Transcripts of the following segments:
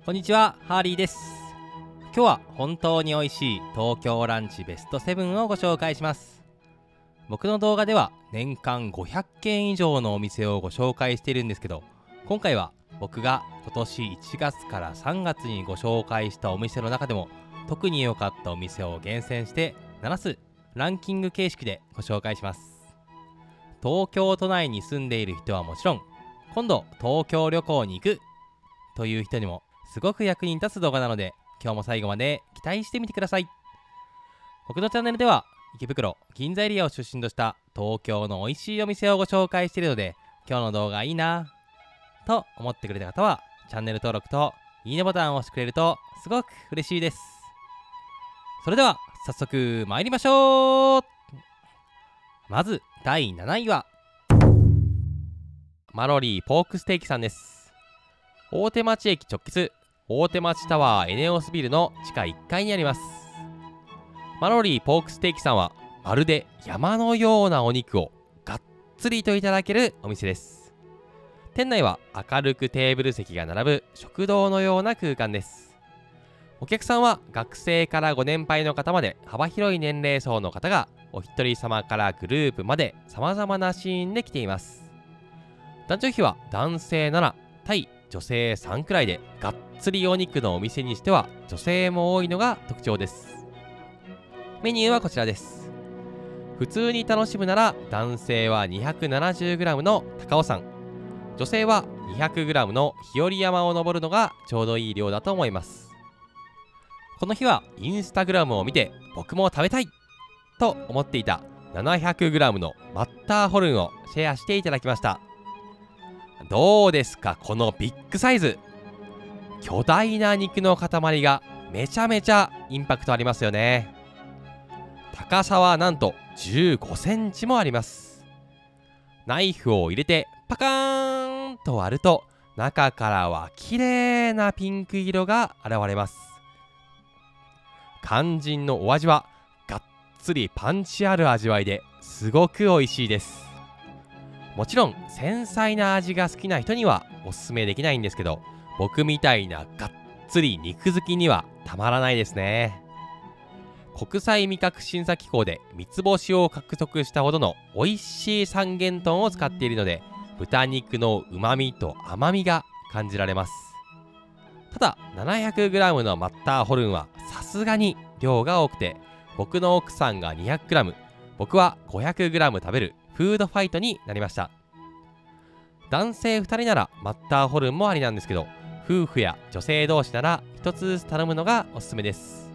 こんにちは、ハーリーです。今日は本当に美味しい東京ランチベスト7をご紹介します。僕の動画では年間500件以上のお店をご紹介しているんですけど、今回は僕が今年1月から3月にご紹介したお店の中でも特に良かったお店を厳選して7つランキング形式でご紹介します。東京都内に住んでいる人はもちろん、今度東京旅行に行くという人にもすごく役に立つ動画なので、今日も最後まで期待してみてください。僕のチャンネルでは池袋、銀座エリアを中心とした東京の美味しいお店をご紹介しているので、今日の動画いいなと思ってくれた方はチャンネル登録といいねボタンを押してくれるとすごく嬉しいです。それでは早速参りましょう。まず第7位はマロリーポークステーキさんです。大手町駅直結、大手町タワーエネオスビルの地下1階にあります。マロリーポークステーキさんはまるで山のようなお肉をがっつりといただけるお店です。店内は明るくテーブル席が並ぶ食堂のような空間です。お客さんは学生からご年配の方まで幅広い年齢層の方がお一人様からグループまで様々なシーンで来ています。男女比は男性7対女性3くらいで、がっつりお肉のお店にしては女性も多いのが特徴です。メニューはこちらです。普通に楽しむなら男性は 270g の高尾山、女性は 200g の日和山を登るのがちょうどいい量だと思います。この日はインスタグラムを見て僕も食べたいと思っていた 700g のマッターホルンをシェアしていただきました。どうですか、このビッグサイズ。巨大な肉の塊がめちゃめちゃインパクトありますよね。高さはなんと15センチもあります。ナイフを入れてパカーンと割ると、中からは綺麗なピンク色が現れます。肝心のお味はがっつりパンチある味わいですごく美味しいです。もちろん繊細な味が好きな人にはおすすめできないんですけど、僕みたいながっつり肉好きにはたまらないですね。国際味覚審査機構で三つ星を獲得したほどの美味しい三元豚を使っているので、豚肉の旨味と甘みが感じられます。ただ 700g のマッターホルンはさすがに量が多くて、僕の奥さんが 200g、 僕は 500g 食べるフードファイトになりました。男性2人ならマッターホルンもありなんですけど、夫婦や女性同士なら1つずつ頼むのがおすすめです。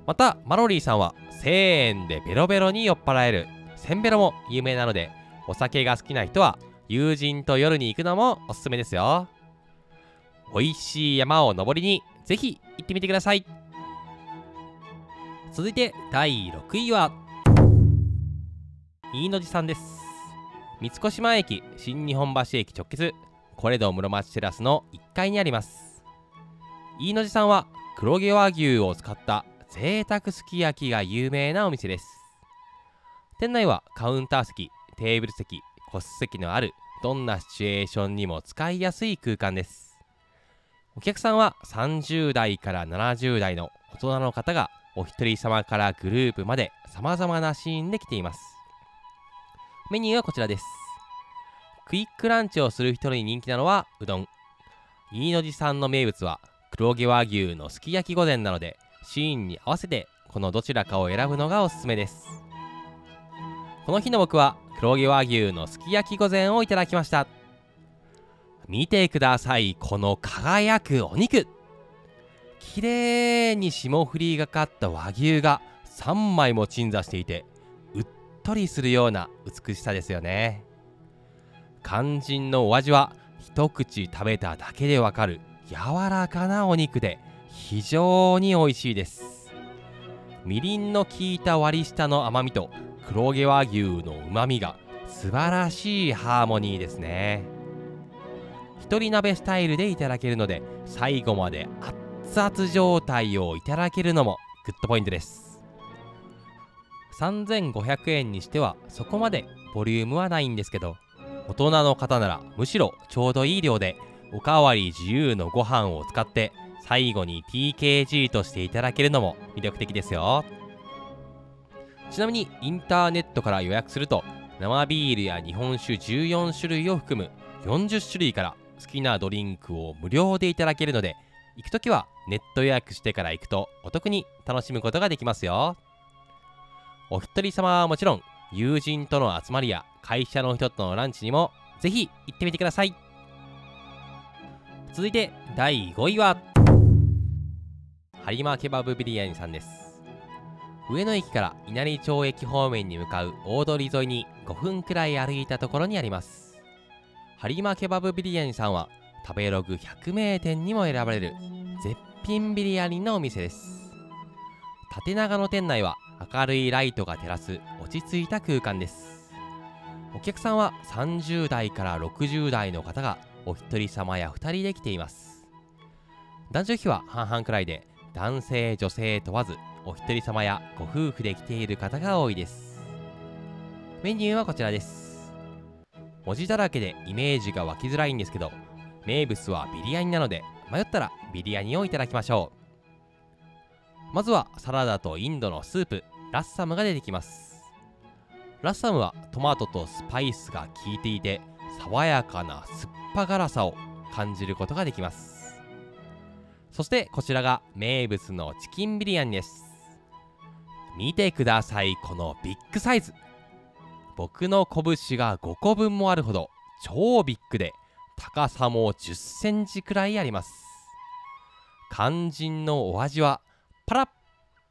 またマロリーさんは1000円でベロベロに酔っ払えるせんべろも有名なので、お酒が好きな人は友人と夜に行くのもおすすめですよ。美味しい山を登りにぜひ行ってみてください。続いて第6位は飯の寺さんです。三越前駅新日本橋駅直結、コレド室町テラスの1階にあります。飯の寺さんは黒毛和牛を使った贅沢すき焼きが有名なお店です。店内はカウンター席、テーブル席、個室席のあるどんなシチュエーションにも使いやすい空間です。お客さんは30代から70代の大人の方がお一人様からグループまで様々なシーンで来ています。メニューはこちらです。クイックランチをする人に人気なのはうどん。飯の寺さんの名物は黒毛和牛のすき焼き御膳なので、シーンに合わせてこのどちらかを選ぶのがおすすめです。この日の僕は黒毛和牛のすき焼き御膳をいただきました。見てください、この輝くお肉。綺麗に霜降りがかった和牛が3枚も鎮座していて、うっとりするような美しさですよね。肝心のお味は一口食べただけでわかる柔らかなお肉で非常に美味しいです。みりんの効いた割り下の甘みと黒毛和牛の旨みが素晴らしいハーモニーですね。一人鍋スタイルでいただけるので、最後まで熱々状態をいただけるのもグッドポイントです。3500円にしてはそこまでボリュームはないんですけど、大人の方ならむしろちょうどいい量でおかわり自由のご飯を使って最後に TKG としていただけるのも魅力的ですよ。ちなみにインターネットから予約すると生ビールや日本酒14種類を含む40種類から好きなドリンクを無料でいただけるので、行くときはネット予約してから行くとお得に楽しむことができますよ。お一人様はもちろん、友人との集まりや会社の人とのランチにもぜひ行ってみてください。続いて第5位はハリマケバブビリヤニさんです。上野駅から稲荷町駅方面に向かう大通り沿いに5分くらい歩いたところにあります。ハリマケバブビリヤニさんは食べログ100名店にも選ばれる絶品ビリヤニのお店です。縦長の店内は明るいライトが照らす落ち着いた空間です。お客さんは30代から60代の方がお一人様や2人で来ています。男女比は半々くらいで、男性女性問わずお一人様やご夫婦で来ている方が多いです。メニューはこちらです。文字だらけでイメージが湧きづらいんですけど、名物はビリヤニなので迷ったらビリヤニをいただきましょう。まずはサラダとインドのスープラッサムが出てきます。ラッサムはトマトとスパイスが効いていて、爽やかな酸っぱ辛さを感じることができます。そしてこちらが名物のチキンビリヤニです。見てください、このビッグサイズ。僕の拳が5個分もあるほど超ビッグで、高さも10センチくらいあります。肝心のお味はパラッ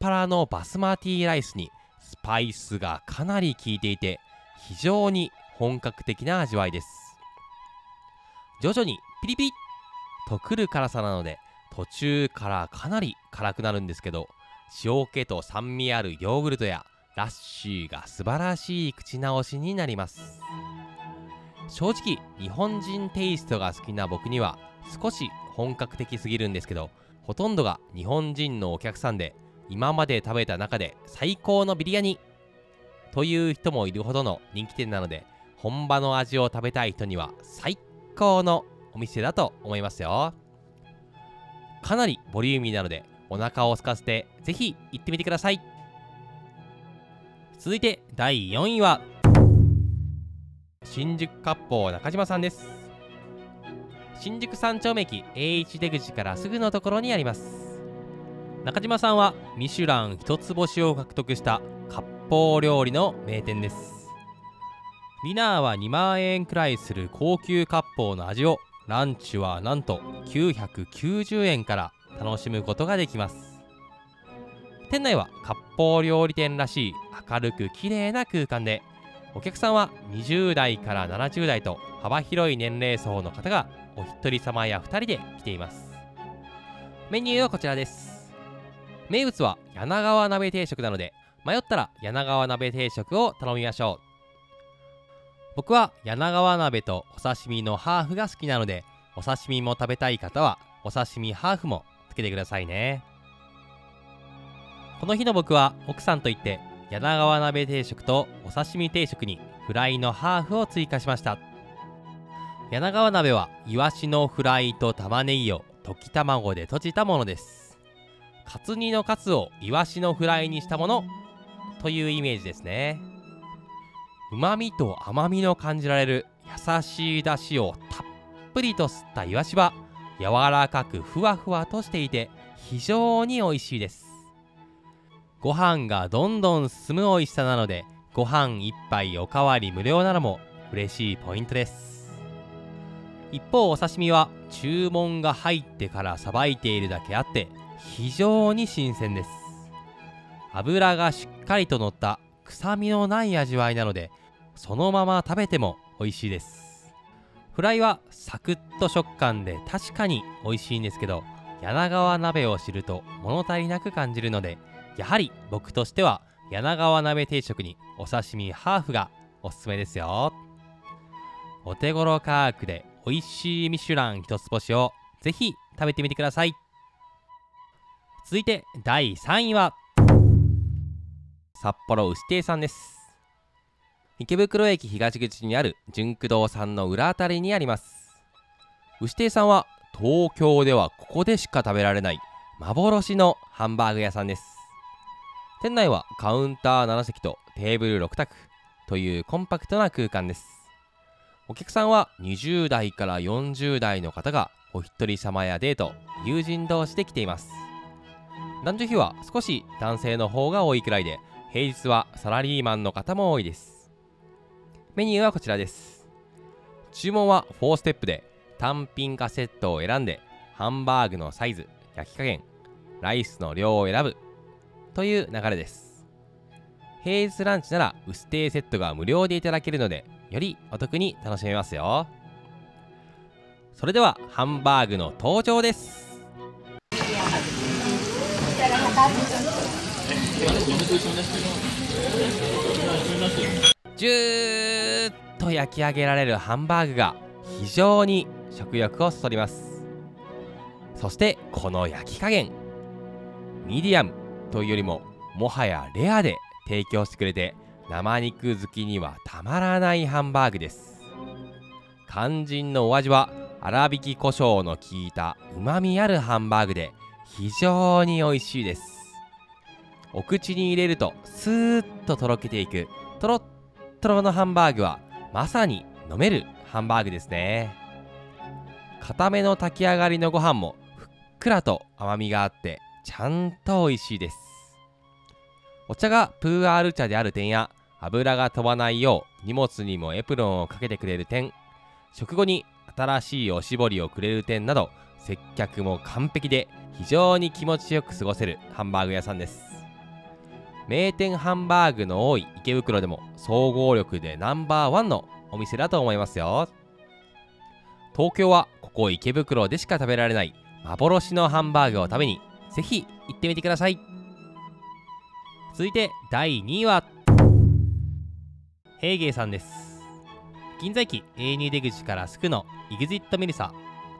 パラのバスマティライスにスパイスがかなり効いていて、非常に本格的な味わいです。徐々にピリピリッとくる辛さなので、途中からかなり辛くなるんですけど、塩気と酸味あるヨーグルトやラッシーが素晴らしい口直しになります。正直日本人テイストが好きな僕には少し本格的すぎるんですけど、ほとんどが日本人のお客さんで、今まで食べた中で最高のビリヤニという人もいるほどの人気店なので、本場の味を食べたい人には最高のお店だと思いますよ。かなりボリューミーなのでお腹を空かせてぜひ行ってみてください。続いて第4位は新宿割烹中島さんです。新宿三丁目駅 A1 出口からすぐのところにあります。中島さんはミシュラン一つ星を獲得した割烹料理の名店です。ディナーは2万円くらいする高級割烹の味を、ランチはなんと990円から楽しむことができます。店内は割烹料理店らしい明るく綺麗な空間で、お客さんは20代から70代と幅広い年齢層の方がお一人様や2人で来ています。メニューはこちらです。名物は柳川鍋定食なので、迷ったら柳川鍋定食を頼みましょう。僕は柳川鍋とお刺身のハーフが好きなので、お刺身も食べたい方はお刺身ハーフもつけてくださいね。この日の僕は奥さんといって柳川鍋定食とお刺身定食にフライのハーフを追加しました。柳川鍋はイワシのフライと玉ねぎを溶き卵でとじたものです。カツ煮のカツをイワシのフライにしたものというイメージですね。旨味と甘みの感じられる優しい出汁をたっぷりと吸ったイワシは柔らかくふわふわとしていて非常に美味しいです。ご飯がどんどん進む美味しさなので、ご飯一杯おかわり無料なのも嬉しいポイントです。一方お刺身は注文が入ってからさばいているだけあって非常に新鮮です。脂がしっかりと乗った臭みのない味わいなので、そのまま食べても美味しいです。フライはサクッと食感で確かに美味しいんですけど、柳川鍋を知ると物足りなく感じるので、やはり僕としては柳川鍋定食にお刺身ハーフがおすすめですよ。お手頃価格で美味しいミシュラン一つ星をぜひ食べてみてください。続いて第3位は札幌牛亭さんです。池袋駅東口にある純駆堂さんの裏あたりにあります。牛亭さんは東京ではここでしか食べられない幻のハンバーグ屋さんです。店内はカウンター7席とテーブル6卓というコンパクトな空間です。お客さんは20代から40代の方がお一人様やデート、友人同士で来ています。男女比は少し男性の方が多いくらいで、平日はサラリーマンの方も多いです。メニューはこちらです。注文は4ステップで、単品かセットを選んでハンバーグのサイズ、焼き加減、ライスの量を選ぶという流れです。平日ランチなら牛亭セットが無料でいただけるので、よりお得に楽しめますよ。それではハンバーグの登場です。ジューッと焼き上げられるハンバーグが非常に食欲をそそります。そしてこの焼き加減、ミディアムというよりももはやレアで提供してくれて、生肉好きにはたまらないハンバーグです。肝心のお味は粗挽き胡椒の効いたうまみあるハンバーグで非常に美味しいです。お口に入れるとスーッととろけていくとろっとろのハンバーグはまさに飲めるハンバーグですね。固めの炊き上がりのご飯もふっくらと甘みがあってちゃんと美味しいです。お茶がプーアール茶である点や、油が飛ばないよう荷物にもエプロンをかけてくれる点、食後に新しいおしぼりをくれる点など、接客も完璧で非常に気持ちよく過ごせるハンバーグ屋さんです。名店ハンバーグの多い池袋でも総合力でナンバーワンのお店だと思いますよ。東京はここ池袋でしか食べられない幻のハンバーグを食べにぜひ行ってみてください。続いて第2位はヘーゲーさんです。銀座駅 A2 出口からすぐのイグジットメリサ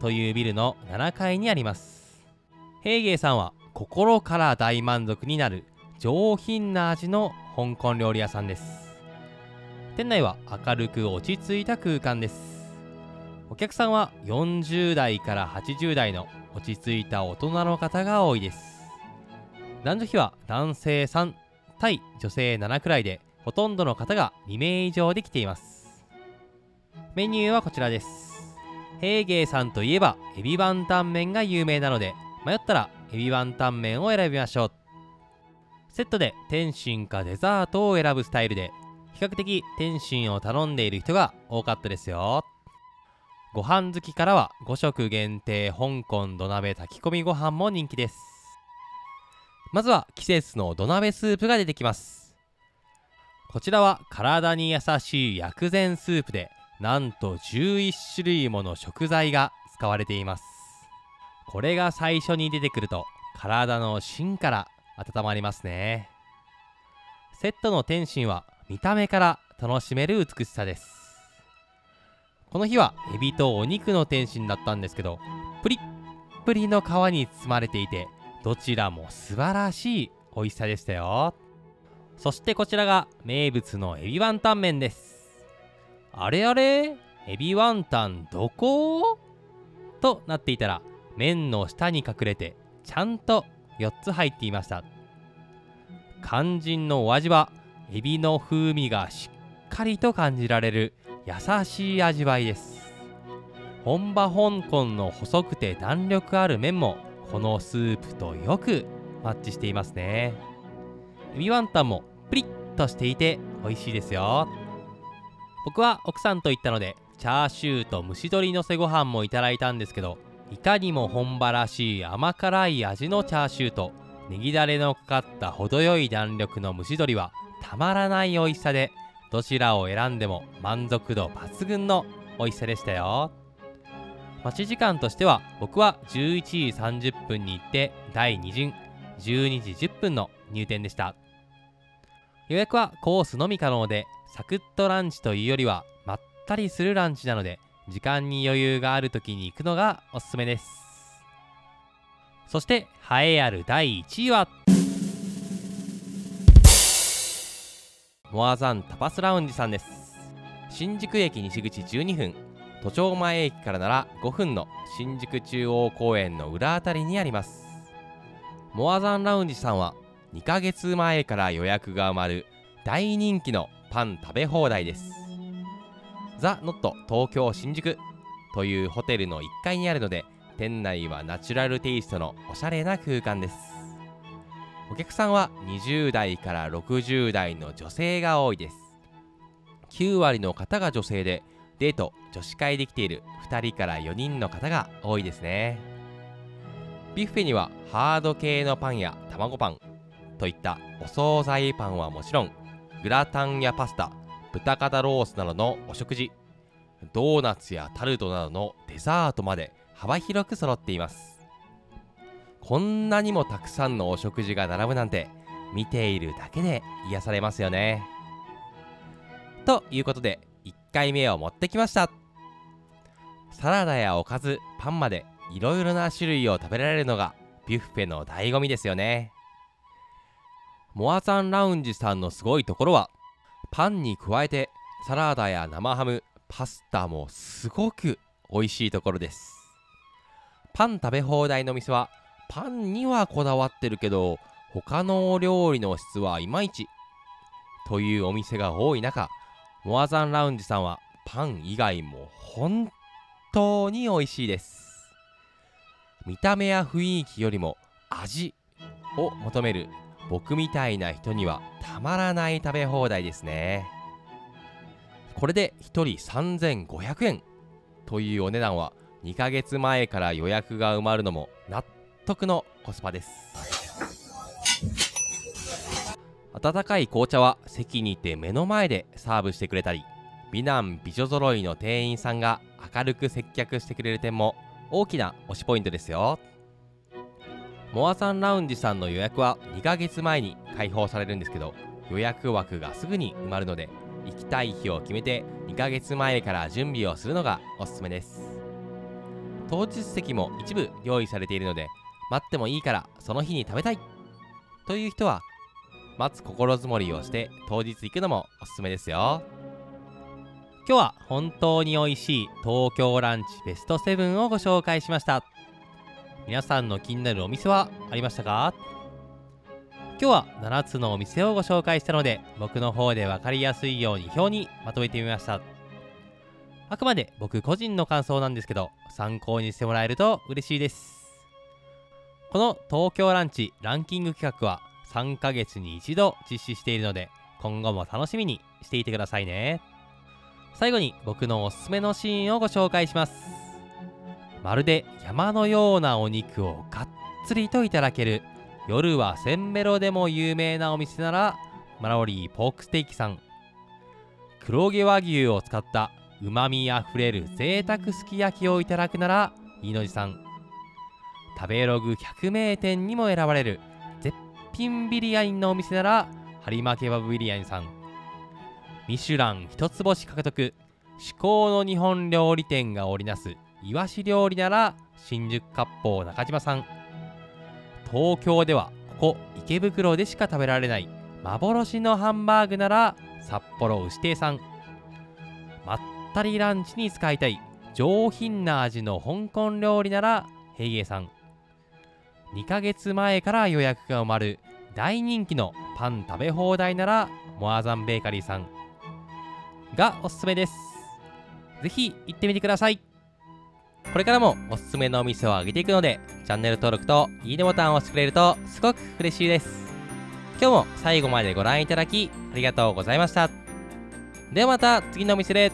というビルの7階にあります。ヘーゲーさんは心から大満足になる上品な味の香港料理屋さんです。店内は明るく落ち着いた空間です。お客さんは40代から80代の落ち着いた大人の方が多いです。男女比は男性3対女性7くらいで、ほとんどの方が2名以上で来ています。メニューはこちらです。ヘーゲーさんといえばエビワンタン麺が有名なので、迷ったらエビワンタン麺を選びましょう。セットで点心かデザートを選ぶスタイルで、比較的点心を頼んでいる人が多かったですよ。ご飯好きからは5食限定香港土鍋炊き込みご飯も人気です。まずは季節の土鍋スープが出てきます。こちらは体に優しい薬膳スープで、なんと11種類もの食材が使われています。これが最初に出てくると体の芯から温まりますね。セットの点心は見た目から楽しめる美しさです。この日はエビとお肉の点心だったんですけど、プリップリの皮に包まれていて、どちらも素晴らしい美味しさでしたよ。そしてこちらが名物のエビワンタン麺です。あれあれ、エビワンタンどことなっていたら、麺の下に隠れてちゃんと4つ入っていました。肝心のお味はエビの風味がしっかりと感じられる優しい味わいです。本場香港の細くて弾力ある麺もこのスープとよくマッチしていますね。エビワンタンもプリッとしていて美味しいですよ。僕は奥さんと行ったのでチャーシューと蒸し鶏のせご飯もいただいたんですけど、いかにも本場らしい甘辛い味のチャーシューとネギだれのかかった程よい弾力の蒸し鶏はたまらない美味しさで、どちらを選んでも満足度抜群の美味しさでしたよ。待ち時間としては僕は11時30分に行って第2巡12時10分の入店でした。予約はコースのみ可能で、サクッとランチというよりはまったりするランチなので、時間に余裕がある時に行くのがおすすめです。そして栄えある第1位はモアザンタパスラウンジさんです。新宿駅西口12分、都庁前駅からなら5分の新宿中央公園の裏あたりにあります。モアザンラウンジさんは2ヶ月前から予約が埋まる大人気のパン食べ放題です。ザ・ノット東京新宿というホテルの1階にあるので、店内はナチュラルテイストのおしゃれな空間です。お客さんは20代から60代の女性が多いです。9割の方が女性で、デート・女子会で来ている2人から4人の方が多いですね。ビュッフェにはハード系のパンや卵パンといったお惣菜パンはもちろん、グラタンやパスタ、豚肩ロースなどのお食事、ドーナツやタルトなどのデザートまで幅広く揃っています。こんなにもたくさんのお食事が並ぶなんて、見ているだけで癒されますよね。ということで1回目を持ってきました。サラダやおかず、パンまでいろいろな種類を食べられるのがビュッフェの醍醐味ですよね。モアザンラウンジさんのすごいところは、パンに加えてサラダや生ハム、パスタもすごく美味しいところです。パン食べ放題の店はパンにはこだわってるけど、他のお料理の質はいまいちというお店が多い中、モアザンラウンジさんはパン以外も本当に美味しいです。見た目や雰囲気よりも味を求める僕みたいな人にはたまらない食べ放題ですね。これで1人3500円というお値段は、2ヶ月前から予約が埋まるのも納得のコスパです。温かい紅茶は席にいて目の前でサーブしてくれたり、美男美女揃いの店員さんが明るく接客してくれる点も大きな推しポイントですよ。モアザンラウンジさんの予約は2ヶ月前に開放されるんですけど、予約枠がすぐに埋まるので、行きたい日を決めて2ヶ月前から準備をするのがおすすめです。当日席も一部用意されているので、待ってもいいからその日に食べたいという人は待つ心づもりをして当日行くのもおすすめですよ。今日は本当に美味しい東京ランチベスト7をご紹介しました。皆さんの気になるお店はありましたか？今日は7つのお店をご紹介したので、僕の方で分かりやすいように表にまとめてみました。あくまで僕個人の感想なんですけど、参考にしてもらえると嬉しいです。この東京ランチランキング企画は3ヶ月に一度実施しているので、今後も楽しみにしていてくださいね。最後に僕のおすすめのシーンをご紹介します。まるで山のようなお肉をがっつりといただける、夜はせんべろでも有名なお店ならマロリーポークステーキさん。黒毛和牛を使ったうまみあふれる贅沢すき焼きをいただくならいいのじさん。食べログ100名店にも選ばれる絶品ビリヤニのお店ならハリマケバブビリヤニさん。ミシュラン一つ星獲得、至高の日本料理店が織りなすイワシ料理なら新宿割烹中島さん。東京ではここ池袋でしか食べられない幻のハンバーグなら札幌牛亭さん。まったりランチに使いたい上品な味の香港料理ならヘイゲーさん。2ヶ月前から予約が埋まる大人気のパン食べ放題ならモアザンベーカリーさんがおすすめです。ぜひ行ってみてください。これからもおすすめのお店を上げていくので、チャンネル登録といいねボタンを押してくれるとすごく嬉しいです。今日も最後までご覧いただきありがとうございました。ではまた次のお店で。